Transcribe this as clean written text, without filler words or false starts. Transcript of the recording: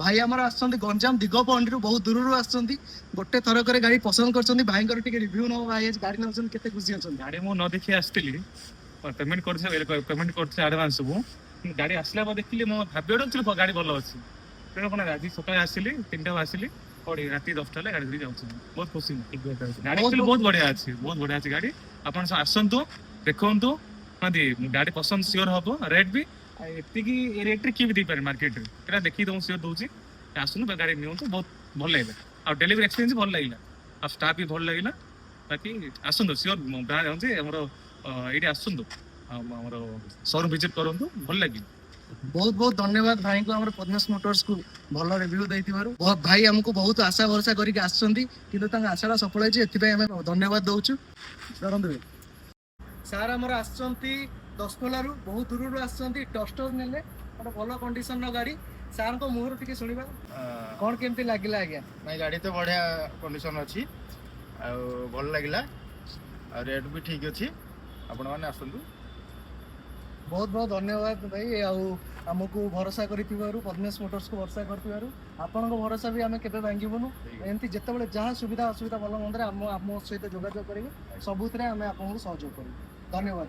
भाई आमर आसछन्ती गंजाम दिगपहंडी बहुत दूर आसछन्ती गोटे थरक गाड़ी पसंद करछन्ती भाई टिके रिव्यू न भाई गाड़ी नउछन केते खुशी अछन गाड़ी मु न देखि आस्तिली पेमेंट करछे एडवांस सब गाड़ी आसला बाद देखिली मो भाबियो गाड़ी भलो अछि तेणु कोन आज सकाळे आसिली 3टा आसिली और राति 10टा ले गाड़ी जाउछ बहुत खुशी गाड़ी एक्चुअली बहुत बढ़िया अछि गाड़ी आपन आसंतु देखंतु नदी गाड़ी पसंद सियोर हबो रेट भी एतिकी रेट रे की भी दे पारे मार्केट रे एटा देखि दउ सियोर दउची आसुनु गाड़ी नियंतु बहुत भल लागला और डिलीवरी एक्सपीरियंस भल लागला और स्टाफ भी भल लागला बाकी आसंतु सियोर गाड़ी होंजे हमरो एडी आसंतु हमरो शोरूम विजिट करंतु भल लागी बहुत बहुत धन्यवाद भाई को हमर पद्मस मोटर्स को भल रिव्यू दैथिबारु बहुत भाई हमको बहुत आशा भरोसा करिक आछन्ती किंतु तांग आशाटा सफल होइछि एथि हम धन्यवाद दउछु धरंतु सार हमर आछन्ती 10 कोलारु बहुत दूररु आछन्ती टस्टर नेले और भल कंडीशन रो गाड़ी सार को मुहर टिके सुनिबा कोन केमती लागिला आज्ञा नहीं गाड़ी तो बढ़िया कंडीशन अच्छी भल लगे रेट भी ठीक अच्छी आपण मैंने आसतु बहुत बहुत धन्यवाद भाई आमको भरोसा करिथिबारु पद्मेश मोटर्स को भरोसा करथिबारु आपन को भरोसा भी आमे केबे भांगिबनु एंती जत्ते बेले जहां सुविधा असुविधा भलो मंदरे आम सहित जोगाजोग करिवे सबुतरे आमे आपन को सहयोग करिवे धन्यवाद।